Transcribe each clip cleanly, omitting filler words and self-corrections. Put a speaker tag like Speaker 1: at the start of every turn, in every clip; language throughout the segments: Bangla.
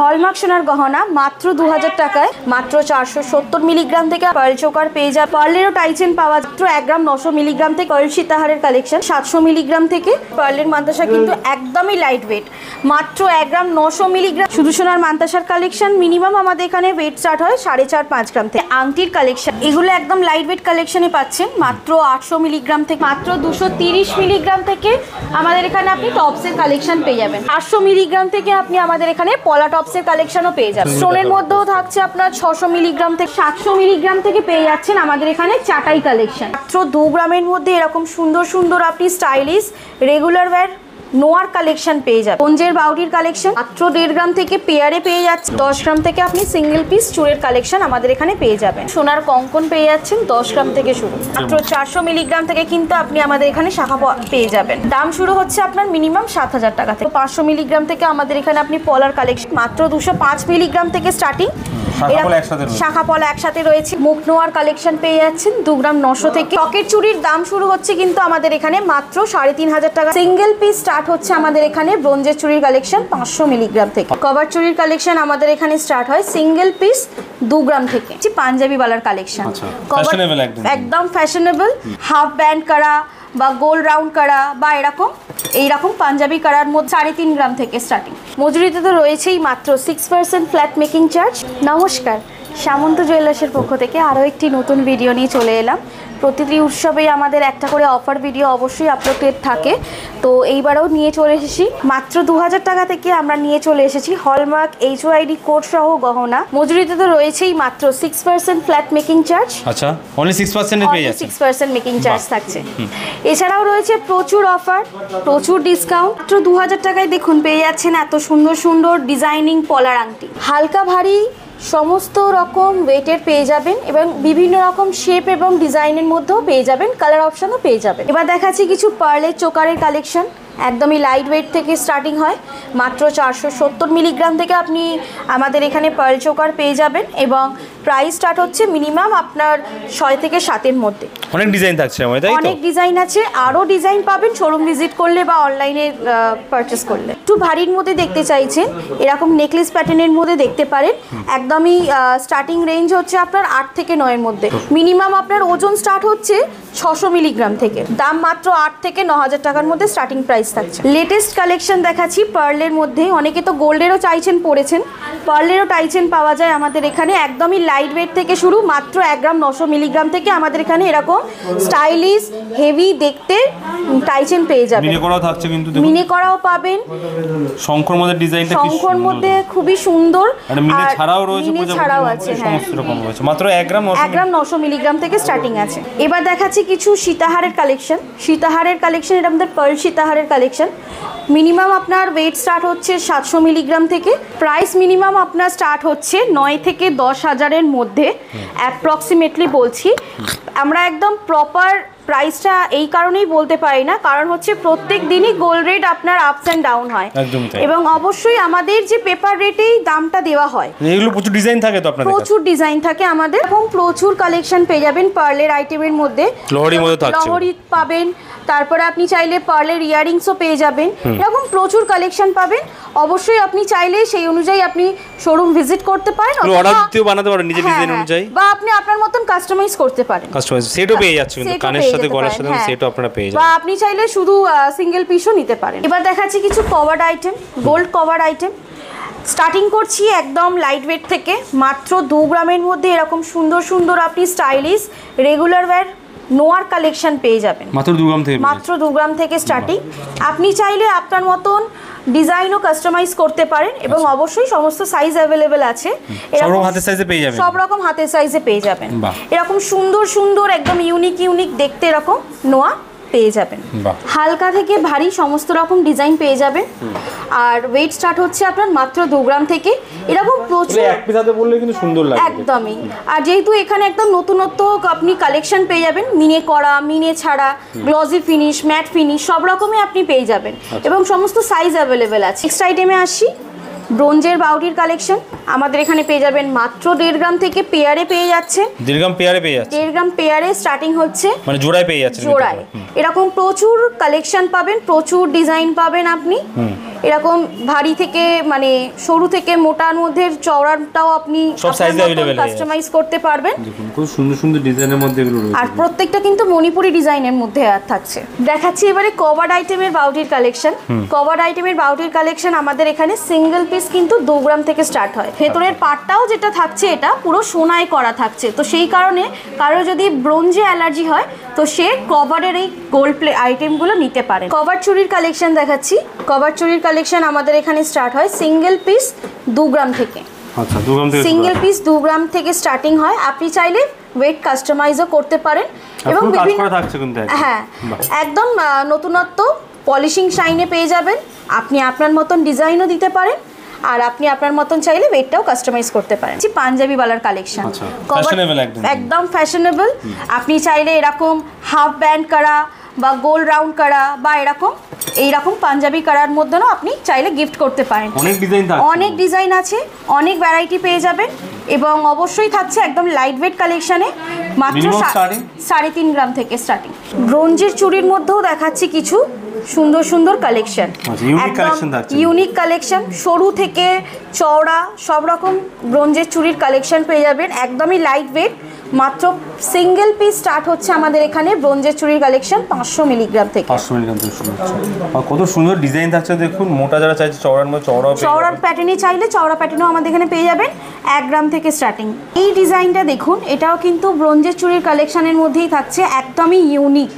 Speaker 1: হলমার্ক সোনার গহনা মাত্র 2000 টাকায়, মাত্র 470 মিলিগ্রাম থেকে পার্ল চোকার পেয়ে যাবে। পার্লেরও টাইচেন পাওয়া যায় মাত্র 1 গ্রাম 900 মিলিগ্রাম থেকে। পার্ল সীতাহারের কালেকশন 700 মিলিগ্রাম থেকে। পার্লের মান্তাসা কিন্তু একদমই লাইট ওয়েট, মাত্র 1 গ্রাম 900 মিলিগ্রাম। শুধু সোনার মান্তাসার কালেকশন মিনিমাম আমাদের এখানে ওয়েট স্টার্ট হয় 4.5-5 গ্রাম থেকে। আংটির কালেকশন এগুলো একদম লাইট ওয়েট কালেকশনে পাচ্ছেন মাত্র 800 মিলিগ্রাম থেকে। মাত্র 230 মিলিগ্রাম থেকে আমাদের এখানে আপনি টপসের কালেকশন পেয়ে যাবেন। 800 মিলিগ্রাম থেকে আপনি আমাদের এখানে পলা টপসের কালেকশনও পেয়ে যাবেন। স্টোনের মধ্যেও থাকছে আপনার 600 মিলিগ্রাম থেকে 700 মিলিগ্রাম থেকে পেয়ে যাচ্ছেন আমাদের এখানে চাটাই কালেকশন। মাত্র 2 গ্রামের মধ্যে এরকম সুন্দর সুন্দর আপনি স্টাইলিশ রেগুলার ওয়্যার নোয়ার কালেকশন পেয়ে যাবেন। পঞ্জের বাউটির কালেকশন মাত্র 1.5 গ্রাম থেকে পেয়ারে পেয়ে যাচ্ছে। 10 গ্রাম থেকে আপনি সিঙ্গেল পিস চুড়ের কালেকশন আমাদের এখানে পেয়ে যাবেন। সোনার কঙ্কন পেয়ে যাচ্ছেন 10 গ্রাম থেকে শুরু। মাত্র 400 মিলিগ্রাম থেকে কিন্তু আপনি আমাদের এখানে শাখা পেয়ে যাবেন। দাম শুরু হচ্ছে আপনার মিনিমাম 7000 টাকা থেকে। 500 মিলিগ্রাম থেকে আমাদের এখানে আপনি পলার কালেকশন মাত্র 205 মিলিগ্রাম থেকে স্টার্টিং। শাখা পলা একসাথে রয়েছে। মুখ নোয়ার কালেকশন পেয়ে যাচ্ছেন 2 গ্রাম 900 থেকে। পকেট চুড়ির দাম শুরু হচ্ছে কিন্তু আমাদের এখানে মাত্র 3500 টাকা। সিঙ্গেল পিস স্টার্ট হচ্ছে আমাদের এখানে ব্রোঞ্জের চুড়ির কালেকশন 500 মিলিগ্রাম থেকে। কভার চুড়ির কালেকশন আমাদের এখানে স্টার্ট হয় সিঙ্গেল পিস 2 গ্রাম থেকে। পাঞ্জাবি বালার কালেকশন একদম ফ্যাশনেবল, হাফ ব্যান্ড করা বা গোল রাউন্ড করা বা এইরকম পাঞ্জাবি করার মধ্যে 3.5 গ্রাম থেকে স্টার্টিং। মজুরিতে তো রয়েছেই মাত্র 6% ফ্ল্যাট মেকিং চার্জ। নমস্কার, সামন্ত জুয়েলার্সের পক্ষ থেকে আরও একটি নতুন ভিডিও নিয়ে চলে এলাম। প্রতিটি উৎসবেই আমাদের একটা করে অফার ভিডিও অবশ্যই আপলোডেড থাকে, তো এইবারেও নিয়ে চলে এসেছি মাত্র 2000 টাকা থেকে আমরা নিয়ে চলে এসেছি হলমার্ক HOID কোড সহ গহনা। মজুরিতে তো রয়েছেই মাত্র 6% ফ্ল্যাট মেকিং চার্জ।
Speaker 2: আচ্ছা, অনলি 6% পেয়ে যাচ্ছে।
Speaker 1: 6% মেকিং চার্জ থাকছে। এছাড়াও রয়েছে প্রচুর অফার, প্রচুর ডিসকাউন্ট। মাত্র 2000 টাকায় দেখুন পেয়ে যাচ্ছেন এত সুন্দর সুন্দর ডিজাইনিং পলার আংটি। হালকা ভারী সমস্ত রকম ওয়েটের পেয়ে যাবেন এবং বিভিন্ন রকম শেপ এবং ডিজাইনের মধ্যেও পেয়ে যাবেন, কালার অপশনও পেয়ে যাবেন। এবার দেখাচ্ছি কিছু পার্লের চোকারের কালেকশন। একদমই লাইট ওয়েট থেকে স্টার্টিং হয় মাত্র 470 মিলিগ্রাম থেকে আপনি আমাদের এখানে পার্ল চোকার পেয়ে যাবেন এবং প্রাইস স্টার্ট হচ্ছে মিনিমাম আপনার 6 থেকে 7-এর মধ্যে।
Speaker 2: অনেক ডিজাইন থাকছে আমাদের, তাই তো?
Speaker 1: অনেক ডিজাইন আছে, আরও ডিজাইন পাবেন শোরুম ভিজিট করলে বা অনলাইনে পারচেস করলে। একটু ভারীর মধ্যে দেখতে চাইছেন এরকম নেকলেস প্যাটার্নের মধ্যে দেখতে পারেন। একদমই স্টার্টিং রেঞ্জ হচ্ছে আপনার 8 থেকে 9-এর মধ্যে। মিনিমাম আপনার ওজন স্টার্ট হচ্ছে 600 মিলিগ্রাম থেকে। দাম মাত্র 8 থেকে 9000 টাকার মধ্যে স্টার্টিং প্রাইস থাকছে। লেটেস্ট কালেকশন দেখাচ্ছি পার্লের মধ্যে। অনেকে তো গোল্ডেরও চাইছেন পরেছেন, পার্লেরও টাইচেন পাওয়া যায় আমাদের এখানে। একদমই লাইট ওয়েট থেকে শুরু মাত্র 1 গ্রাম 900 মিলিগ্রাম থেকে আমাদের এখানে এরকম স্টাইলিশ হেভি দেখতে টাইচেন পেয়ে যাবেন।
Speaker 2: মিনে করাও থাকছে কিন্তু দেখুন,
Speaker 1: মিনে করাও পাবেন।
Speaker 2: শঙ্কর মধ্যে ডিজাইনটা কি
Speaker 1: শঙ্কর মধ্যে খুবই সুন্দর।
Speaker 2: আর মিনে ছাড়াও রয়েছে,
Speaker 1: মিনে ছাড়াও আছে,
Speaker 2: সমস্ত রকম রয়েছে। মাত্র 1 গ্রাম
Speaker 1: 900 মিলিগ্রাম থেকে স্টার্টিং আছে। এবার দেখাচ্ছি কিছু সীতাহারের কালেকশন। সীতাহারের কালেকশন এটা আমাদের পার্ল সীতাহারের কালেকশন। মিনিমাম আপনার ওয়েট স্টার্ট হচ্ছে 700 মিলিগ্রাম থেকে। প্রাইস মিনিমাম আপনার স্টার্ট হচ্ছে 9 থেকে 10,000-এর মধ্যে অ্যাপ্রক্সিমেটলি বলছি। আমরা একদম প্রপার প্রাইসটা এই কারণেই বলতে পারি না, কারণ হচ্ছে প্রত্যেক দিনই গোল্ড রেট আপনার আপস অ্যান্ড ডাউন হয় এবং অবশ্যই আমাদের যে পেপার রেটেই দামটা দেওয়া হয়।
Speaker 2: এগুলো প্রচুর ডিজাইন থাকে তো আপনাদের? প্রচুর
Speaker 1: ডিজাইন থাকে আমাদের এবং প্রচুর কালেকশন পেয়ে যাবেন পার্লের আইটেমের মধ্যে।
Speaker 2: লহরির মধ্যে থাকছে,
Speaker 1: লহরি পাবেন, তারপরে আপনি চাইলে পার্লের ইয়ারিংসও পেয়ে যাবেন। এরকম প্রচুর কালেকশন পাবেন। অবশ্যই আপনি চাইলে সেই অনুযায়ী আপনি শোরুম ভিজিট করতে পারেন,
Speaker 2: অর্ডার দিতেও বানাতে পারেন নিজের ডিজাইন অনুযায়ী,
Speaker 1: বা আপনি আপনার মতন কাস্টমাইজ করতে পারেন।
Speaker 2: কাস্টমাইজ সেটও পেয়ে যাচ্ছে কিন্তু কানের সাথে গলার সাথে সেটও আপনারা পেয়ে যাবেন,
Speaker 1: বা আপনি চাইলে শুধু সিঙ্গেল পিসও নিতে পারেন। এবার দেখাচ্ছি কিছু covered item, gold covered item. Starting করছি একদম লাইট ওয়েট থেকে মাত্র 2 গ্রামের মধ্যে এরকম সুন্দর সুন্দর আপনি স্টাইলিশ রেগুলার ওয়্যার নোয়ার কালেকশন পেয়ে যাবেন
Speaker 2: মাত্র 2 গ্রাম থেকে।
Speaker 1: মাত্র 2 গ্রাম থেকে স্টার্টিং। আপনি চাইলে আপনার মতন ডিজাইনও কাস্টমাইজ করতে পারেন এবং অবশ্যই সমস্ত সাইজ অ্যাভেলেবেল আছে।
Speaker 2: সব রকম হাতের সাইজে পেয়ে যাবেন,
Speaker 1: সব রকম হাতের সাইজে পেয়ে যাবেন। এরকম সুন্দর সুন্দর একদম ইউনিক দেখতে এরকম নোয়া পেয়ে যাবেন। হালকা থেকে ভারী সমস্ত রকম ডিজাইন পেয়ে যাবেন। আর ওয়েট স্টার্ট হচ্ছে আপনার মাত্র 2 গ্রাম থেকে। এরকম প্রচুর
Speaker 2: এক পিস হাতে বললে কিন্তু সুন্দর লাগবে
Speaker 1: একদমই। আর যেহেতু এখানে একদম নতুনত্ব আপনি কালেকশন পেয়ে যাবেন, মিনে করা, মিনে ছাড়া, গ্লসি ফিনিশ, ম্যাট ফিনিশ সব রকমই আপনি পেয়ে যাবেন এবং সমস্ত সাইজ অ্যাভেলেবেল আছে। নেক্সট আইটেমে আসি। ব্রোঞ্জের বাউটির কালেকশন আমাদের এখানে পেয়ে যাবেন মাত্র 1.5 গ্রাম থেকে পেয়ারে পেয়ে যাচ্ছে।
Speaker 2: 1.5 গ্রাম পেয়ারে পেয়ে যাচ্ছে।
Speaker 1: 1.5 গ্রাম পেয়ারে স্টার্টিং হচ্ছে,
Speaker 2: মানে জোড়ায় পেয়ে যাচ্ছে।
Speaker 1: জোড়ায় এরকম প্রচুর কালেকশন পাবেন, প্রচুর ডিজাইন পাবেন আপনি। এরকম ভারী থেকে মানে সরু থেকে মোটার মধ্যে চওড়াটাও আপনি
Speaker 2: সব সাইজ अवेलेबल
Speaker 1: কাস্টমাইজ করতে পারবেন।
Speaker 2: দেখুন খুব সুন্দর সুন্দর ডিজাইনের মধ্যে এগুলো রয়েছে,
Speaker 1: আর প্রত্যেকটা কিন্তু মণিপুরি ডিজাইনের মধ্যে থাকছে। দেখাচ্ছি এবারে কভার্ড আইটেমের বাউটির কালেকশন। কভার্ড আইটেমের বাউটির কালেকশন আমাদের এখানে সিঙ্গেল পিস কিন্তু 2 গ্রাম থেকে স্টার্ট হয়। ভেতরের পার্টটাও যেটা থাকছে এটা পুরো সোনায় করা থাকছে, তো সেই কারণে কারো যদি ব্রোঞ্জে অ্যালার্জি হয় তো সে কভারের এই গোল্ড প্লে আইটেমগুলো নিতে পারে। কভার চুড়ির কালেকশন দেখাচ্ছি। কভার চুড়ির কালেকশন আমাদের এখানে স্টার্ট হয় সিঙ্গেল পিস 2 গ্রাম থেকে।
Speaker 2: আচ্ছা 2 গ্রাম থেকে
Speaker 1: সিঙ্গেল পিস 2 গ্রাম থেকে স্টার্টিং হয়। আপনি চাইলে ওয়েট কাস্টমাইজও করতে পারেন এবং বিভিন্ন
Speaker 2: থাকছে কিন্তু
Speaker 1: হ্যাঁ একদম নতুনত্ব পলিশিং শাইনে পেয়ে যাবেন। আপনি আপনার মতন ডিজাইনও দিতে পারেন আর আপনি আপনার মতন চাইলে ওয়েটটাও কাস্টমাইজ করতে পারেন। পাঞ্জাবি বালার কালেকশন একদম ফ্যাশনেবল। আপনি চাইলে এরকম হাফ ব্যান্ড করা বা গোল রাউন্ড করা বা এরকম এইরকম পাঞ্জাবি করার মধ্যেও আপনি চাইলে গিফট করতে পারেন। অনেক ডিজাইন আছে, অনেক ভ্যারাইটি পেয়ে যাবেন এবং অবশ্যই থাকছে একদম লাইট ওয়েট কালেকশনে মাত্র 3.5 গ্রাম থেকে স্টার্টিং। ব্রোঞ্জের চুড়ির মধ্যেও দেখাচ্ছি কিছু সুন্দর সুন্দর কালেকশন, ইউনিক কালেকশন। সরু থেকে চওড়া সব রকম ব্রোঞ্জের চুড়ির কালেকশন পেয়ে যাবেন, একদমই লাইট ওয়েট। মাত্র সিঙ্গেল পিস স্টার্ট হচ্ছে আমাদের এখানে ব্রোঞ্জের চুড়ির কালেকশন 500 মিলিগ্রাম থেকে।
Speaker 2: 500 মিলিগ্রাম থেকে শুরু হচ্ছে। আর কত সুন্দর ডিজাইন থাকছে দেখুন। মোটা যারা চাইছে চওড়ার মধ্যে চওড়া
Speaker 1: প্যাটার্নে চাইলে চওড়া প্যাটার্নও আমাদের এখানে পেয়ে যাবেন 1 গ্রাম থেকে স্টার্টিং। এই ডিজাইনটা দেখুন, এটাও কিন্তু ব্রোঞ্জের চুড়ির কালেকশনের মধ্যেই থাকছে, একদমই ইউনিক।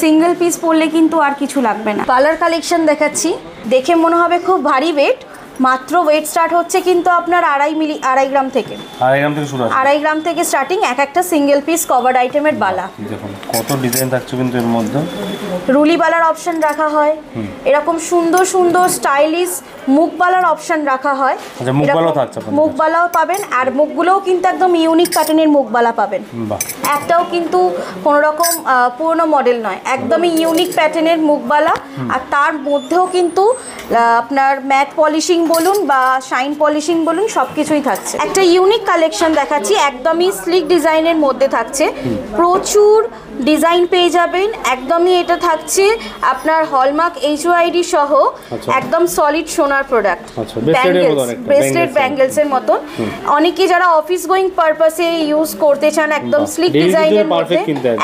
Speaker 1: সিঙ্গেল পিস পরলে কিন্তু আর কিছু লাগবে না। কালার কালেকশন দেখাচ্ছি, দেখে মনে হবে খুব ভারী ওয়েট। মাত্র ওয়েট স্টার্ট হচ্ছে কিন্তু আপনার 2.5 গ্রাম থেকে।
Speaker 2: 2.5 গ্রাম থেকে শুরু আছে।
Speaker 1: 2.5 গ্রাম থেকে স্টার্টিং এক একটা সিঙ্গেল পিস কভার্ড আইটেমের বালা।
Speaker 2: দেখুন কত ডিজাইন থাকছে কিন্তু এর মধ্যে।
Speaker 1: রুলি বালার অপশন রাখা হয়, এরকম সুন্দর সুন্দর স্টাইলিশ মুখ বালার অপশন রাখা হয়।
Speaker 2: আচ্ছা মুখ বালাও থাকছে,
Speaker 1: মুখ বালাও পাবেন আর মুখগুলোও কিন্তু একদম ইউনিক প্যাটার্নের মুখ বালা পাবেন। একটাও কিন্তু কোনো রকম পুরনো মডেল নয়, একদমই ইউনিক প্যাটার্নের মুখ বালা। আর তার মধ্যেও কিন্তু আপনার ম্যাট পলিশিং বলুন বা শাইন পলিশিং বলুন সব কিছুই থাকছে। একটা ইউনিক কালেকশন দেখাচ্ছি, একদমই স্লিক ডিজাইনের মধ্যে থাকছে, প্রচুর ডিজাইন পেয়ে যাবেন। একদমই এটা থাকছে আপনার হলমার্ক HYD সহ একদম সলিড সোনার প্রোডাক্ট, ব্রেসলেট ব্যাঙ্গেলস এর মতন। অনেকে যারা অফিস গোয়িং পারপাসে ইউজ করতে চান একদম স্লিক ডিজাইনের মধ্যে,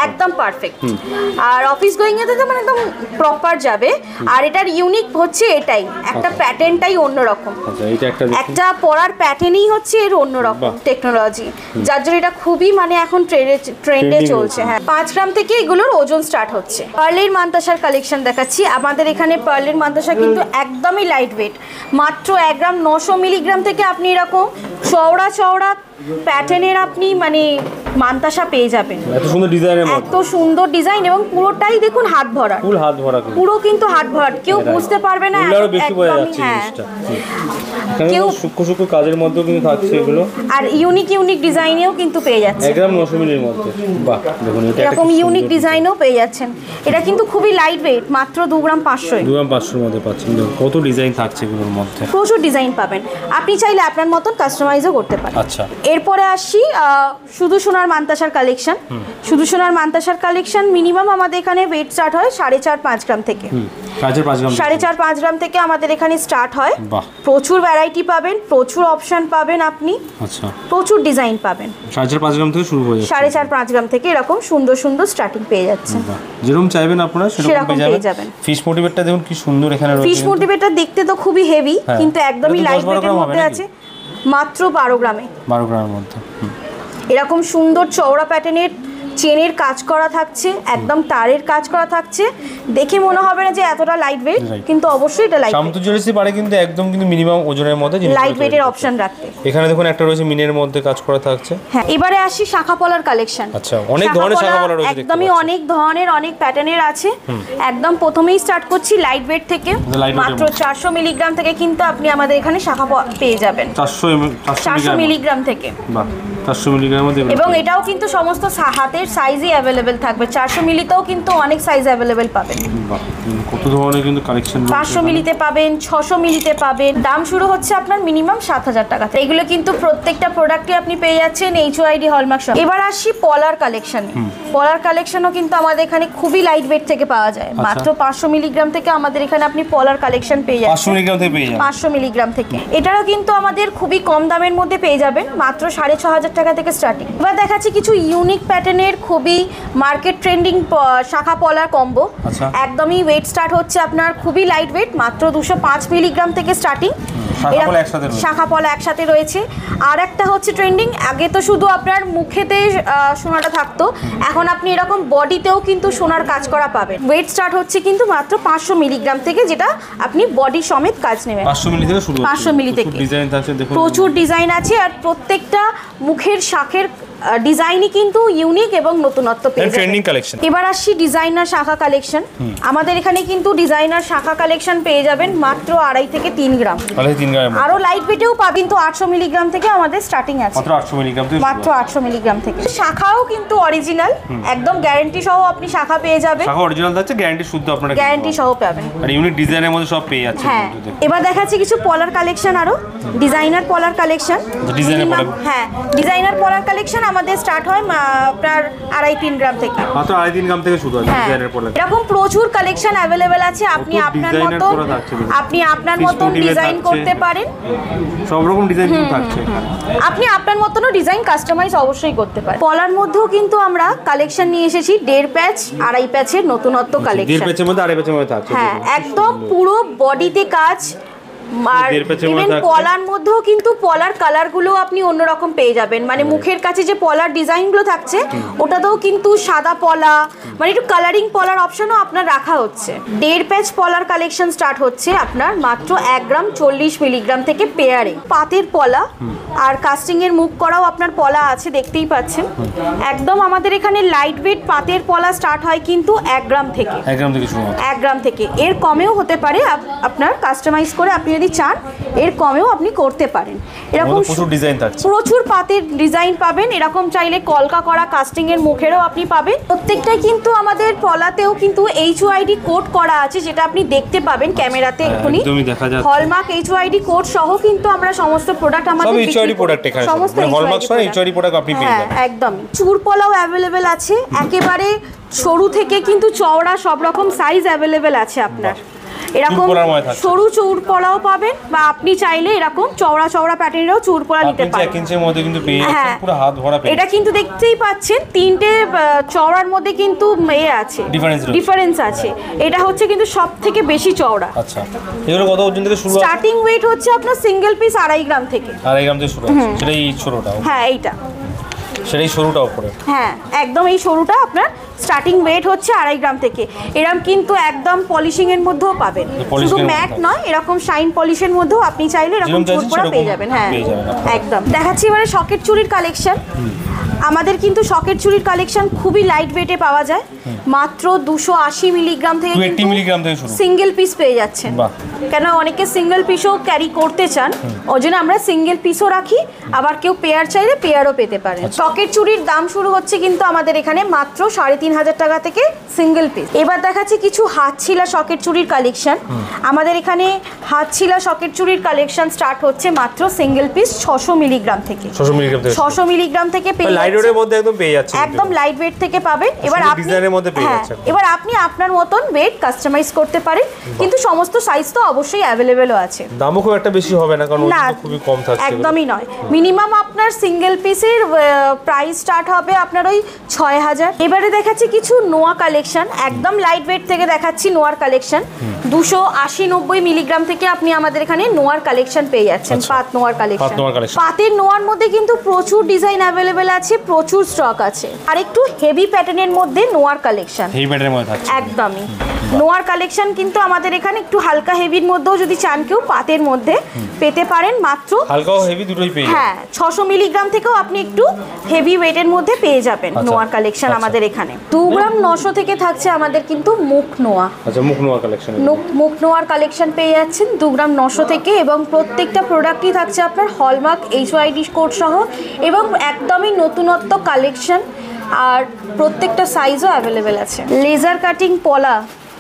Speaker 1: একদম পারফেক্ট। আর অফিস গোয়িং এ তো মানে একদম প্রপার যাবে। আর এটার ইউনিক হচ্ছে এটাই, একটা প্যাটার্নটাই অন্যরকম, একটা পরার প্যাটার্নই হচ্ছে এর অন্যরকম টেকনোলজি, যার জন্য এটা খুবই মানে এখন ট্রেন্ডে চলছে। হ্যাঁ 5 গ্রাম থেকে এগুলোর ওজন স্টার্ট হচ্ছে। পার্লের মান্তাসার কালেকশন দেখাচ্ছি আমাদের এখানে। পার্লের মান্তাসা কিন্তু একদমই লাইট ওয়েট, মাত্র 1 গ্রাম 900 মিলিগ্রাম থেকে আপনি এরকম চওড়া চওড়া প্যাটার্নের আপনি মানে মান্তাসা পেয়ে যাবেন।
Speaker 2: এত সুন্দর ডিজাইনের মধ্যে,
Speaker 1: এত সুন্দর ডিজাইন এবং পুরোটাই দেখুন হাত ভরা,
Speaker 2: ফুল হাত ভরা,
Speaker 1: পুরো কিন্তু হাত ভরা, কেউ বুঝতে পারবে না।
Speaker 2: আরো বেশি বোঝা যাচ্ছে জিনিসটা। কেউ সূক্ষ্ম সূক্ষ্ম কাজের মধ্যেও কিন্তু থাকছে এগুলো, আর
Speaker 1: ইউনিক গ্ডিজাইনেও কিন্তু পেয়ে যাচ্ছে
Speaker 2: 1 গ্রাম 900 মিলির মধ্যে। বাহ দেখুন এটা
Speaker 1: এরকম ইউনিক ডিজাইনও পেয়ে যাচ্ছেন। এটা কিন্তু খুবই লাইট ওয়েট, মাত্র 2 গ্রাম 500।
Speaker 2: 2 গ্রাম 500 এর মধ্যে পাচ্ছেন। দেখুন কত ডিজাইন থাকছে এগুলোর মধ্যে,
Speaker 1: প্রচুর ডিজাইন পাবেন। আপনি চাইলে আপনার মতন কাস্টমাইজও করতে পারেন।
Speaker 2: আচ্ছা
Speaker 1: এরপরে আসি শুধু সোনার মান্তাসার কালেকশন। শুধু সোনার মান্তাসার কালেকশন মিনিমাম আমাদের এখানে ওয়েট স্টার্ট হয় 4.5 গ্রাম থেকে। 4.5 গ্রাম থেকে আমাদের এখানে স্টার্ট হয়। প্রচুর ভ্যারাইটি পাবেন, প্রচুর অপশন পাবেন আপনি।
Speaker 2: আচ্ছা
Speaker 1: প্রচুর ডিজাইন পাবেন।
Speaker 2: 4.5 গ্রাম থেকে শুরু হয়ে যাচ্ছে।
Speaker 1: 4.5 গ্রাম থেকে এরকম সুন্দর সুন্দর স্টার্টিং পেয়ে যাচ্ছেন।
Speaker 2: যেরকম চাইবেন আপনারা সেরকম পেয়ে যাবেন। ফিশ মোটিভেটটা দেখুন কি সুন্দর এখানে রয়েছে।
Speaker 1: ফিশ মোটিভেটটা দেখতে তো খুবই হেভি, কিন্তু একদমই লাইট ওয়েটের মধ্যে আছে, মাত্র 12 গ্রামে।
Speaker 2: 12 গ্রামের মধ্যে
Speaker 1: এরকম সুন্দর চওড়া প্যাটার্নের চেনের কাজ করা থাকছে, একদম তারের কাজ করা থাকছে। দেখে মনে হবে না যে এতটা লাইট ওয়েট, কিন্তু অবশ্যই এটা লাইট।
Speaker 2: সামন্ত জুয়েলার্সি পারে কিন্তু একদম কিন্তু মিনিমাম ওজনের মধ্যে
Speaker 1: লাইট ওয়েটের অপশন রাখতে।
Speaker 2: এখানে দেখুন একটা রয়েছে মিনের মধ্যে কাজ করা থাকছে।
Speaker 1: হ্যাঁ এবারে আসি শাখা পলার কালেকশন।
Speaker 2: আচ্ছা অনেক ধরনের শাখা পলা রয়েছে,
Speaker 1: একদমই অনেক ধরনের অনেক প্যাটার্নের আছে। একদম প্রথমেই স্টার্ট করছি লাইট ওয়েট থেকে, মাত্র 400 মিলিগ্রাম থেকে কিন্তু আপনি আমাদের এখানে শাখা পেয়ে যাবেন।
Speaker 2: 400 মিলিগ্রাম
Speaker 1: থেকে।
Speaker 2: বাহ 400 মিলিগ্রামের মধ্যে
Speaker 1: এবং এটাও কিন্তু সমস্ত হাতের সাইজই অ্যাভেলেবেল থাকবে। 400 মিলিতেও কিন্তু অনেক সাইজ অ্যাভেলেবেল পাবেন।
Speaker 2: কত ধরনের কিন্তু কালেকশন
Speaker 1: 500 মিলিতে পাবেন, 600 মিলিতে পাবেন। দাম শুরু হচ্ছে আপনার মিনিমাম 7000 টাকা। এগুলো কিন্তু প্রত্যেকটা প্রোডাক্টে আপনি পেয়ে যাচ্ছেন HYD হলমার্ক সহ। এবার আসি পলার কালেকশন। পলার কালেকশনও কিন্তু আমাদের এখানে খুবই লাইট ওয়েট থেকে পাওয়া যায়। মাত্র 500 মিলিগ্রাম থেকে আমাদের এখানে আপনি পলার কালেকশন পেয়ে যাচ্ছেন।
Speaker 2: 500 মিলিগ্রাম থেকে পেয়ে যাবেন।
Speaker 1: 500 মিলিগ্রাম থেকে। এটারও কিন্তু আমাদের খুবই কম দামের মধ্যে পেয়ে যাবেন, মাত্র 6500 টাকা থেকে স্টার্টিং। এবার দেখাচ্ছি কিছু ইউনিক প্যাটার্নের খুবই মার্কেট ট্রেন্ডিং শাখা পলার কম্বো। একদমই ওয়েট স্টার্ট হচ্ছে আপনার খুবই লাইট ওয়েট, মাত্র 205 মিলিগ্রাম থেকে স্টার্টিং। শাখা পলা একসাথে রয়েছে। আর একটা হচ্ছে ট্রেন্ডিং, আগে তো শুধু আপনার মুখেতে সোনাটা থাকতো, এখন আপনি এরকম বডিতেও কিন্তু সোনার কাজ করা পাবেন। ওয়েট স্টার্ট হচ্ছে কিন্তু মাত্র 500 মিলিগ্রাম থেকে, যেটা আপনি বডি সমেত কাজ নেবেন।
Speaker 2: 500 মিলি থেকে শুরু,
Speaker 1: 500 মিলি থেকে
Speaker 2: ডিজাইন আছে, দেখুন
Speaker 1: প্রচুর ডিজাইন আছে। আর প্রত্যেকটা মুখের শাখের ডিজাইনই কিন্তু ইউনিক এবং নতুনত্ব পেয়ে যাবেন।
Speaker 2: Trending collection.
Speaker 1: এবার আসছি ডিজাইনার শাখা কালেকশন। আমাদের এখানে কিন্তু ডিজাইনার শাখা কালেকশন পেয়ে যাবেন মাত্র 2.5 থেকে 3 গ্রাম। আরো লাইট ওয়েটেও পাবেন, কিন্তু 800 মিলিগ্রাম থেকে আমাদের স্টার্টিং আছে।
Speaker 2: মাত্র 800 মিলিগ্রাম থেকে,
Speaker 1: মাত্র 800 মিলিগ্রাম থেকে। শাখাও কিন্তু অরিজিনাল, একদম গ্যারান্টি সহ আপনি শাখা পেয়ে যাবেন।
Speaker 2: শাখা অরিজিনাল থাকছে, গ্যারান্টি শুদ্ধ আপনারা
Speaker 1: গ্যারান্টি সহ পাবেন।
Speaker 2: আর ইউনিক ডিজাইনের মধ্যে সব পেয়ে যাচ্ছে।
Speaker 1: হ্যাঁ, এবার দেখাচ্ছি কিছু পলার কালেকশন, আরো ডিজাইনার পলার কালেকশন। হ্যাঁ, ডিজাইনার পলার কালেকশন আমাদের স্টার্ট হয় আপনার 2.5-3 গ্রাম থেকে।
Speaker 2: মাত্র 2.5-3 গ্রাম থেকে শুরু হয় ডিজাইনার পলার।
Speaker 1: এরকম প্রচুর কালেকশন অ্যাভেলেবেল আছে, আপনি আপনার মতন ডিজাইন করতে পারেন।
Speaker 2: সব রকম ডিজাইন থাকছে,
Speaker 1: আপনি আপনার মতনও ডিজাইন কাস্টমাইজ অবশ্যই করতে পারেন। পলার মধ্যেও কিন্তু আমরা কালেকশন নিয়ে এসেছি 1.5 প্যাচ 2.5 প্যাচের নতুনত্ব কালেকশন।
Speaker 2: 1.5 প্যাচের মধ্যে 2.5 প্যাচের মধ্যে থাকছে।
Speaker 1: হ্যাঁ, একদম পুরো বডিতে কাজ। আর ইভেন পলার মধ্যেও কিন্তু পলার কালারগুলো আপনি অন্যরকম পেয়ে যাবেন। মানে মুখের কাছে যে পলার ডিজাইনগুলো থাকছে ওটাতেও কিন্তু সাদা পলা, মানে একটু কালারিং পলার অপশনও আপনার রাখা হচ্ছে। 1.5 প্যাচ পলার কালেকশন স্টার্ট হচ্ছে আপনার মাত্র 1 গ্রাম 40 মিলিগ্রাম থেকে পেয়ারে। পাতের পলা আর কাস্টিং এর মুখ করাও আপনার পলা আছে, দেখতেই পাচ্ছেন। একদম আমাদের এখানে লাইট ওয়েট পাতের পলা স্টার্ট হয় কিন্তু 1 গ্রাম থেকে। 1 গ্রাম থেকে এর কমেও হতে পারে, আপনার কাস্টমাইজ করে আপনি যদি চান এর কমেও আপনি করতে পারেন। এরকম
Speaker 2: প্রচুর ডিজাইন থাকছে,
Speaker 1: প্রচুর পাতের ডিজাইন পাবেন। এরকম চাইলে কলকা করা কাস্টিং এর মুখেরও আপনি পাবেন। প্রত্যেকটাই কিন্তু আমাদের পলাতেও কিন্তু HYD কোড করা আছে, যেটা আপনি দেখতে পাবেন ক্যামেরাতে এক্ষুনি। হলমার্ক HYD কোড সহ কিন্তু আমরা সমস্ত প্রোডাক্ট আমাদের
Speaker 2: HYD প্রোডাক্ট এখানে সমস্ত হলমার্ক সহ HYD প্রোডাক্ট আপনি পেয়ে যাবেন।
Speaker 1: একদম চূড় পলাও অ্যাভেলেবেল আছে, একেবারে সরু থেকে কিন্তু চওড়া সব রকম সাইজ অ্যাভেলেবেল আছে আপনার। এরকম সরু চৌড় পলাও পাবেন, বা আপনি চাইলে এরকম চওড়া চওড়া প্যাটার্নেরও চৌড় পলা নিতে পারেন।
Speaker 2: 1 ইঞ্চির মধ্যে কিন্তু পেয়ে যাচ্ছেন, পুরো হাত ভরা পেয়ে।
Speaker 1: এটা কিন্তু দেখতেই পাচ্ছেন তিনটে চওড়ার মধ্যে কিন্তু আছে, ডিফারেন্স আছে। এটা হচ্ছে কিন্তু সবথেকে বেশি চওড়া।
Speaker 2: আচ্ছা, এগুলো কত ওজন থেকে শুরু হয়?
Speaker 1: স্টার্টিং ওয়েট হচ্ছে আপনার সিঙ্গেল পিস 2.5 গ্রাম থেকে।
Speaker 2: 2.5 গ্রাম থেকে শুরু হয়, সেটা এই ছোটটা।
Speaker 1: হ্যাঁ, এইটা
Speaker 2: সেটাই সরুটা উপরে।
Speaker 1: হ্যাঁ, একদম এই সরুটা আপনার স্টার্টিং ওয়েট হচ্ছে 2.5 গ্রাম থেকে। এরকম কিন্তু একদম পলিশিং এর মধ্যেও পাবেন, শুধু ম্যাট নয়, এরকম শাইন পলিশের মধ্যেও আপনি চাইলে এরকম চুড়পোড়া পেয়ে যাবেন। হ্যাঁ, একদম। দেখাচ্ছি এবারে সকেট চুড়ির কালেকশন। আমাদের কিন্তু সকেট চুড়ির কালেকশন খুবই লাইট ওয়েটে পাওয়া যায়, মাত্র 280 মিলিগ্রাম থেকে সিঙ্গেল পিস পেয়ে যাচ্ছেন। কেন অনেকে সিঙ্গেল পিসও ক্যারি করতে চান, ওই জন্য আমরা সিঙ্গেল পিসও রাখি, আবার কেউ পেয়ার চাইলে পেয়ারও পেতে পারেন। সকেট চুড়ির দাম শুরু হচ্ছে কিন্তু আমাদের এখানে মাত্র 3500 টাকা থেকে সিঙ্গেল পিস। এবার দেখাচ্ছি কিছু হাতছিলা সকেট চুড়ির কালেকশন। আমাদের এখানে হাতছিলা সকেট চুড়ির কালেকশন স্টার্ট হচ্ছে মাত্র সিঙ্গেল পিস 600 মিলিগ্রাম থেকে। 600 মিলিগ্রাম থেকে পেয়ে
Speaker 2: লাইট ওয়েটের মধ্যে একদম পেয়ে যাচ্ছে,
Speaker 1: একদম লাইট ওয়েট থেকে পাবেন। এবার আপনি ডিজাইনের মধ্যে পেয়ে যাচ্ছেন। এবার আপনি আপনার মতন ওয়েট কাস্টমাইজ করতে পারেন, কিন্তু সমস্ত সাইজ তো অবশ্যই অ্যাভেলেবেলও আছে।
Speaker 2: দামও খুব একটা বেশি হবে না, কারণ ওটা খুবই কম থাকছে।
Speaker 1: একদমই নয়, মিনিমাম আপনার সিঙ্গেল পিসের প্রাইস স্টার্ট হবে আপনার ওই 6000। এবারে দেখাচ্ছি কিছু নোয়া কালেকশন, একদম লাইট ওয়েট থেকে দেখাচ্ছি নোয়ার কালেকশন। 280-90 মিলিগ্রাম থেকে আপনি আমাদের এখানে নোয়ার কালেকশন পেয়ে যাচ্ছেন। পাত নোয়ার কালেকশন। পাতের নোয়ার মধ্যে কিন্তু প্রচুর ডিজাইন অ্যাভেলেবেল আছে, প্রচুর স্টক আছে। আর একটু হেভি প্যাটার্নের মধ্যে নোয়ার কালেকশন,
Speaker 2: হেভি প্যাটার্নের মধ্যে থাকছে
Speaker 1: একদমই। নোয়ার কালেকশন কিন্তু আমাদের এখানে একটু হালকা হেভির মধ্যেও যদি চান কেউ পাতের মধ্যে পেতে পারেন মাত্র
Speaker 2: হালকা ও হেভি দুটোই পেয়ে
Speaker 1: হ্যাঁ 600 মিলিগ্রাম থেকেও আপনি একটু হেভি ওয়েটের মধ্যে পেয়ে যাবেন নোয়ার কালেকশন আমাদের এখানে 2 গ্রাম 900 থেকে থাকছে আমাদের কিন্তু মুখ নোয়া।
Speaker 2: আচ্ছা মুখ নোয়া কালেকশন,
Speaker 1: মুখ নোয়ার কালেকশন পেয়ে যাচ্ছেন 2 গ্রাম 900 থেকে এবং প্রত্যেকটা প্রোডাক্টই থাকছে আপনার হলমার্ক HYD কোড সহ এবং একদমই নতুনত্ব কালেকশন আর প্রত্যেকটা সাইজও অ্যাভেলেবেল আছে। লেজার কাটিং পলা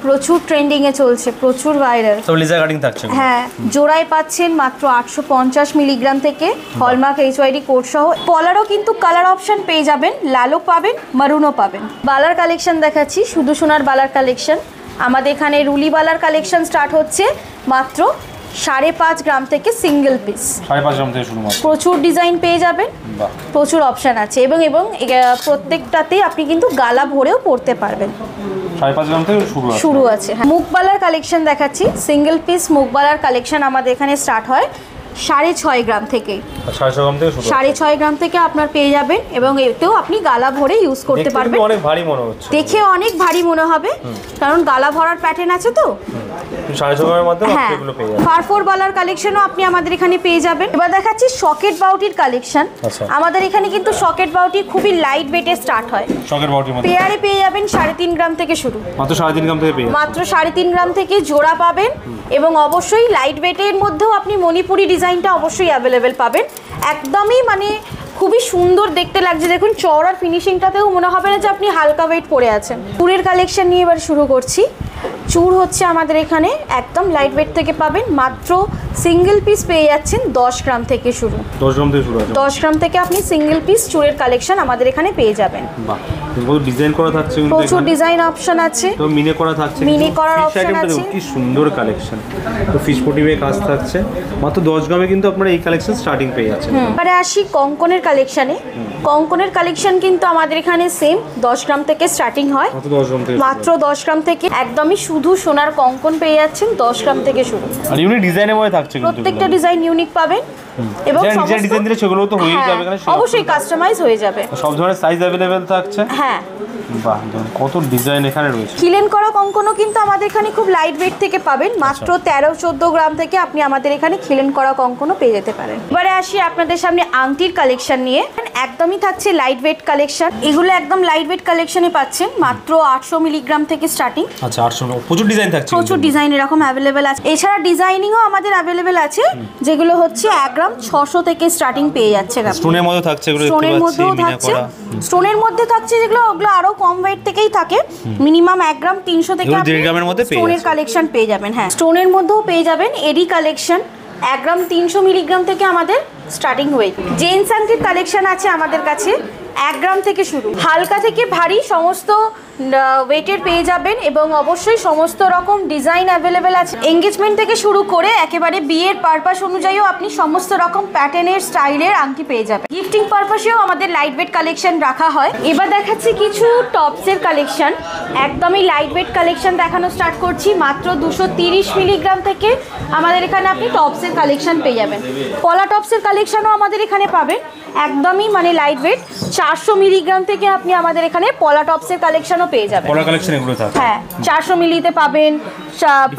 Speaker 1: প্রচুর ট্রেন্ডিং এ চলছে, প্রচুর ভাইরাল।
Speaker 2: সব লেজার কাটিং থাকছে।
Speaker 1: হ্যাঁ জোড়ায় পাচ্ছেন মাত্র 850 মিলিগ্রাম থেকে হলমার্ক HYD কোড সহ। পলারও কিন্তু কালার অপশন পেয়ে যাবেন, লালও পাবেন মারুনও পাবেন। বালার কালেকশন দেখাচ্ছি, শুধু সোনার বালার কালেকশন আমাদের এখানে। রুলি বালার কালেকশন স্টার্ট হচ্ছে মাত্র 5.5 গ্রাম থেকে সিঙ্গেল পিস।
Speaker 2: 5.5 গ্রাম থেকে শুরু মাত্র।
Speaker 1: প্রচুর ডিজাইন পেয়ে যাবেন, প্রচুর অপশন আছে এবং প্রত্যেকটাতেই আপনি কিন্তু গালা ভরেও পরতে পারবেন।
Speaker 2: 5.5 গ্রাম থেকে শুরু
Speaker 1: আছে। মুখবালার কালেকশন দেখাচ্ছি, সিঙ্গেল পিস মুখবালার কালেকশন আমাদের এখানে স্টার্ট হয় 6.5 গ্রাম থেকে। 6.5 গ্রাম থেকে আপনার পেয়ে যাবেন এবং এতেও আপনি গালা ভরে ইউজ করতে পারবেন।
Speaker 2: অনেক ভারী মনে হচ্ছে,
Speaker 1: দেখে অনেক ভারী মনে হবে কারণ গালা ভরার প্যাটার্ন আছে তো।
Speaker 2: 6.5 গ্রামের মধ্যে এগুলো পেয়ে যাবেন।
Speaker 1: ফারফোর বালার কালেকশনও আপনি আমাদের এখানে পেয়ে যাবেন। এবার দেখাচ্ছি সকেট বাউটির কালেকশন। আমাদের এখানে কিন্তু সকেট বাউটি খুবই লাইট ওয়েটে স্টার্ট হয়।
Speaker 2: সকেট বাউটির মধ্যে
Speaker 1: পেয়ারে পেয়ে যাবেন 3.5 গ্রাম থেকে শুরু।
Speaker 2: মাত্র 3.5 গ্রাম থেকে পেয়ে যাবেন।
Speaker 1: মাত্র 3.5 গ্রাম থেকে জোড়া পাবেন এবং অবশ্যই লাইট ওয়েটের মধ্যেও আপনি মণিপুরি ডিজাইনটা অবশ্যই অ্যাভেলেবেল পাবেন। একদমই মানে খুবই সুন্দর দেখতে লাগছে, দেখুন চওড়ার ফিনিশিংটাতেও মনে হবে না যে আপনি হালকা ওয়েট পরে আছেন। চুড়ের কালেকশন নিয়ে এবার শুরু করছি। চুড় হচ্ছে আমাদের এখানে একদম লাইট ওয়েট থেকে পাবেন, মাত্র সিঙ্গেল পিস পেয়ে যাচ্ছেন 10 গ্রাম থেকে শুরু।
Speaker 2: 10 গ্রাম থেকে শুরু আছে।
Speaker 1: 10 গ্রাম থেকে আপনি সিঙ্গেল পিস চুড়ের কালেকশন আমাদের এখানে পেয়ে যাবেন।
Speaker 2: বাহ, বহুত ডিজাইন করা থাকছে,
Speaker 1: প্রচুর ডিজাইন অপশন আছে।
Speaker 2: তো মিনে করা থাকছে,
Speaker 1: মিনে করার অপশন আছে।
Speaker 2: কি সুন্দর কালেকশন। তো ফিশ মোটিভে কাজ থাকছে, মাত্র 10 গ্রামে কিন্তু আপনারা এই কালেকশন স্টার্টিং পেয়ে যাচ্ছেন।
Speaker 1: এবারে আসি কঙ্কনের কালেকশনে। কঙ্কনের কালেকশন কিন্তু আমাদের এখানে সেম 10 গ্রাম থেকে স্টার্টিং হয়। মাত্র 10 গ্রাম থেকে একদমই শুধু সোনার কঙ্কন পেয়ে যাচ্ছেন 10 গ্রাম থেকে শুরু।
Speaker 2: আর ইউনিক ডিজাইনের মধ্যে থাকছে,
Speaker 1: প্রত্যেকটা ডিজাইন ইউনিক পাবেন এবং
Speaker 2: ডিজাইন দিলে সেগুলো তো হয়ে যাবে,
Speaker 1: অবশ্যই কাস্টমাইজ হয়ে যাবে।
Speaker 2: সব ধরনের সাইজ अवेलेबल থাকছে।
Speaker 1: হ্যাঁ
Speaker 2: বাহ, কত ডিজাইন এখানে রয়েছে।
Speaker 1: খিলেন করা কঙ্কনও কিন্তু আমাদের এখানে খুব লাইট ওয়েট থেকে পাবেন, মাত্র 13-14 গ্রাম থেকে আপনি আমাদের এখানে খিলেন করা কঙ্কনও পেয়ে যেতে পারেন। এবারে আসি আপনাদের সামনে আংটির কালেকশন নিয়ে। একদমই থাকছে লাইট ওয়েট কালেকশন, এগুলো একদম লাইট ওয়েট কালেকশনে পাচ্ছেন মাত্র 800 মিলিগ্রাম থেকে স্টার্টিং।
Speaker 2: আচ্ছা 800, প্রচুর ডিজাইন থাকছে,
Speaker 1: প্রচুর ডিজাইন এরকম অ্যাভেলেবেল আছে। এছাড়া ডিজাইনিংও আমাদের অ্যাভেলেবেল আছে, যেগুলো হচ্ছে 1 গ্রাম 600 থেকে স্টার্টিং পেয়ে যাচ্ছে।
Speaker 2: স্টোনের মধ্যে থাকছে, এগুলো
Speaker 1: স্টোনের মধ্যেও থাকছে, স্টোনের মধ্যে থাকছে যেগুলো, ওগুলো আরো কম ওয়েট থেকেই থাকে। মিনিমাম 1 গ্রাম 300 থেকে
Speaker 2: 1.5 গ্রামের মধ্যে
Speaker 1: স্টোনের কালেকশন পেয়ে যাবেন। হ্যাঁ স্টোনের মধ্যেও পেয়ে যাবেন এডি কালেকশন 1 গ্রাম 300 মিলিগ্রাম থেকে আমাদের স্টার্টিং ওয়েট। জেন্টস আংটির কালেকশন আছে আমাদের কাছে 1 গ্রাম থেকে শুরু, হালকা থেকে ভারী সমস্ত ওয়েটের পেয়ে যাবেন এবং অবশ্যই সমস্ত রকম ডিজাইন অ্যাভেলেবেল আছে। এঙ্গেজমেন্ট থেকে শুরু করে একেবারে বিয়ের পারপাস অনুযায়ীও আপনি সমস্ত রকম প্যাটার্নের স্টাইলের আংটি পেয়ে যাবেন। গিফটিং পারপাসেও আমাদের লাইট ওয়েট কালেকশন রাখা হয়। এবার দেখাচ্ছি কিছু টপসের কালেকশন, একদমই লাইট ওয়েট কালেকশন দেখানো স্টার্ট করছি। মাত্র 230 মিলিগ্রাম থেকে আমাদের এখানে আপনি টপসের কালেকশন পেয়ে যাবেন। পলা টপসের কালেকশনও আমাদের এখানে পাবেন, একদমই মানে লাইট ওয়েট। 400 মিলিগ্রাম থেকে আপনি আমাদের এখানে পলা টপসের কালেকশনও পেয়ে যাবেন।
Speaker 2: পলা কালেকশন এগুলো থাকে।
Speaker 1: হ্যাঁ 400 মিলিতে পাবেন,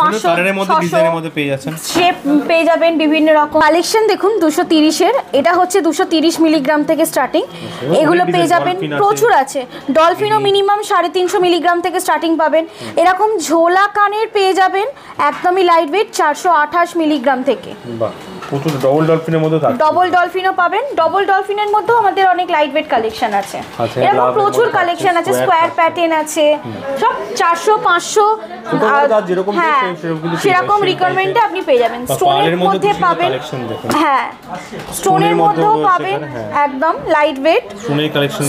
Speaker 1: 500
Speaker 2: কালারের মধ্যে ডিজাইনের মধ্যে পেয়ে যাচ্ছেন,
Speaker 1: শেপ পেয়ে যাবেন বিভিন্ন রকম কালেকশন। দেখুন 230 এর এটা হচ্ছে 230 মিলিগ্রাম থেকে স্টার্টিং, এগুলো পেয়ে যাবেন। প্রচুর আছে, ডলফিনও মিনিমাম 350 মিলিগ্রাম থেকে স্টার্টিং পাবেন। এরকম ঝোলা কানের পেয়ে যাবেন একদমই লাইট ওয়েট 428 মিলিগ্রাম থেকে।
Speaker 2: বাহ, প্রচুর ডবল ডলফিনের মধ্যে থাকে,
Speaker 1: ডবল ডলফিনও পাবেন। ডবল ডলফিনের মধ্যেও আমাদের অনেক লাইট ওয়েট কালেকশন আছে, এরকম প্রচুর কালেকশন আছে। স্কোয়ার প্যাটার্ন আছে, সব 400-500 হ্যাঁ সেরকম রিকোয়ারমেন্টে আপনি পেয়ে যাবেন। স্টোনের মধ্যে পাবেন, হ্যাঁ স্টোনের মধ্যেও পাবেন একদম লাইট ওয়েট।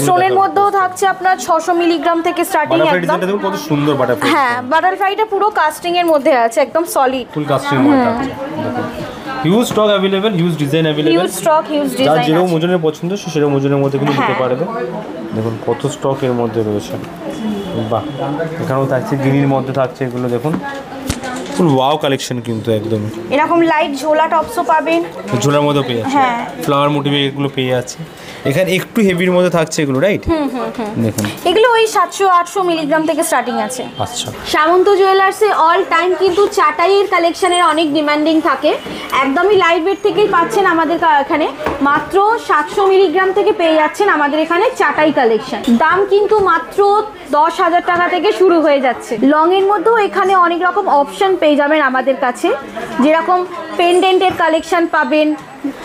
Speaker 1: স্টোনের মধ্যেও থাকছে আপনার 600 মিলিগ্রাম থেকে স্টার্টিং। একদম
Speaker 2: কত সুন্দর বাটারফ্লাই,
Speaker 1: হ্যাঁ বাটারফ্লাইটা পুরো কাস্টিং এর মধ্যে আছে, একদম সলিড
Speaker 2: ফুল কাস্টিং এর মধ্যে আছে। Huge stock available, huge design available,
Speaker 1: huge stock huge design.
Speaker 2: যার যেরকম ওজনের পছন্দ সেরকম ওজনের মধ্যে কিন্তু নিতে পারবে। দেখুন কত স্টক এর মধ্যে রয়েছে। বাহ, এখানেও থাকছে গিনির মধ্যে থাকছে, এগুলো দেখুন ফুল ওয়াও কালেকশন কিন্তু একদম।
Speaker 1: এরকম লাইট ঝোলা টপসও পাবেন,
Speaker 2: ঝোলার মধ্যে পেয়ে যাচ্ছে,
Speaker 1: হ্যাঁ
Speaker 2: ফ্লাওয়ার মোটিভে এগুলো পেয়ে যাচ্ছে। এখানে একটু হেভির মধ্যে থাকছে এগুলো, রাইট? দেখুন
Speaker 1: এগুলো ওই 700-800 মিলিগ্রাম থেকে স্টার্টিং আছে।
Speaker 2: আচ্ছা,
Speaker 1: সামন্ত জুয়েলার্সে অল টাইম কিন্তু চাটাইয়ের কালেকশনের অনেক ডিমান্ডিং থাকে। একদমই লাইট ওয়েট থেকেই পাচ্ছেন আমাদের এখানে, মাত্র 700 মিলিগ্রাম থেকে পেয়ে যাচ্ছেন আমাদের এখানে চাটাই কালেকশন। দাম কিন্তু মাত্র 10,000 টাকা থেকে শুরু হয়ে যাচ্ছে। লং এর মধ্যেও এখানে অনেক রকম অপশন পেয়ে যাবেন আমাদের কাছে, যেরকম পেন্ডেন্টের কালেকশন পাবেন,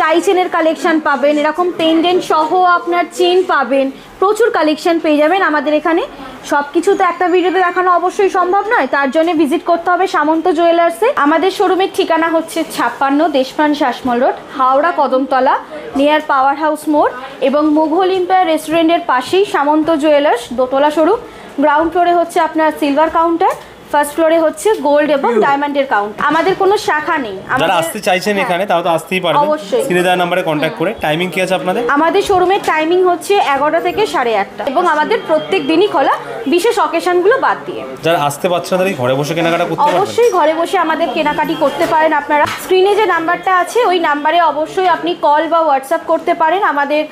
Speaker 1: টাইচেনের কালেকশন পাবেন, এরকম পেন্ডেন্ট সহ আপনার চেন পাবেন, প্রচুর কালেকশন পেয়ে যাবেন আমাদের এখানে। সব কিছু তো একটা ভিডিওতে দেখানো অবশ্যই সম্ভব নয়, তার জন্য ভিজিট করতে হবে সামন্ত জুয়েলার্সে। আমাদের শোরুমের ঠিকানা হচ্ছে 56 Deshapran Sasmal road, Howrah Kadamtala, near power house মোড় এবং মুঘল এম্পায়ার রেস্টুরেন্টের পাশেই সামন্ত জুয়েলার্স দোতলা শোরুম। গ্রাউন্ড ফ্লোরে হচ্ছে আপনার সিলভার কাউন্টার, ফার্স্ট ফ্লোরে হচ্ছে গোল্ড এবং ডায়মন্ডের কাউন্টার। আমাদের কোনো শাখা নেই।
Speaker 2: যারা আসতে চাইছেন এখানে তারা তো আসতেই পারবেন,
Speaker 1: অবশ্যই
Speaker 2: স্ক্রিনে দেওয়া নম্বরে কন্ট্যাক্ট করে। টাইমিং কি আছে আপনাদের?
Speaker 1: আমাদের শোরুমের টাইমিং হচ্ছে 11টা থেকে 8:30 এবং আমাদের প্রত্যেক দিনই খোলা, বিশেষ অকেশনগুলো বাদ দিয়ে।
Speaker 2: যারা আসতে পারছে না তারা কি ঘরে বসে কেনাকাটা করতে পারবেন?
Speaker 1: অবশ্যই ঘরে বসে আমাদের কেনাকাটি করতে পারেন আপনারা। স্ক্রিনে যে নাম্বারটা আছে ওই নাম্বারে অবশ্যই আপনি কল বা হোয়াটসঅ্যাপ করতে পারেন আমাদের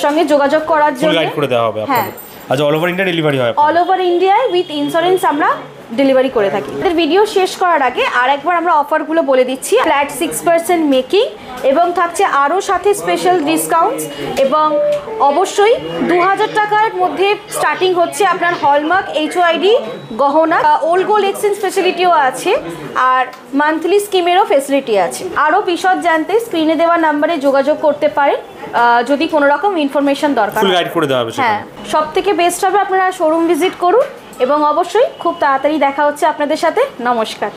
Speaker 1: সঙ্গে যোগাযোগ করার
Speaker 2: ফুল
Speaker 1: জন্য।
Speaker 2: গাইড করে দেওয়া হবে
Speaker 1: হ্যাঁ,
Speaker 2: আপনাদের। আচ্ছা, অল ওভার ইন্ডিয়া ডেলিভারি হয়?
Speaker 1: অল ওভার ইন্ডিয়ায় উইথ ইন্স্যুরেন্স আমরা ডেলিভারি করে থাকি। আমাদের ভিডিও শেষ করার আগে আর একবার আমরা অফারগুলো বলে দিচ্ছি। ফ্ল্যাট 6% মেকিং এবং থাকছে আরও সাথে স্পেশাল ডিসকাউন্টস, এবং অবশ্যই 2000 টাকার মধ্যে স্টার্টিং হচ্ছে আপনার হলমার্ক HOID গহনা, ওল্ড গোল্ড এক্সচেঞ্জ ফেসিলিটিও আছে, আর মান্থলি স্কিমেরও ফেসিলিটি আছে। আরও বিশদ জানতে স্ক্রিনে দেওয়া নাম্বারে যোগাযোগ করতে পারেন যদি কোনো রকম ইনফরমেশন দরকার।
Speaker 2: ফুল গাইড করে দেওয়া হবে।
Speaker 1: হ্যাঁ, সব থেকে বেস্ট হবে আপনারা শোরুম ভিজিট করুন এবং অবশ্যই খুব তাড়াতাড়ি দেখা হচ্ছে আপনাদের সাথে। নমস্কার।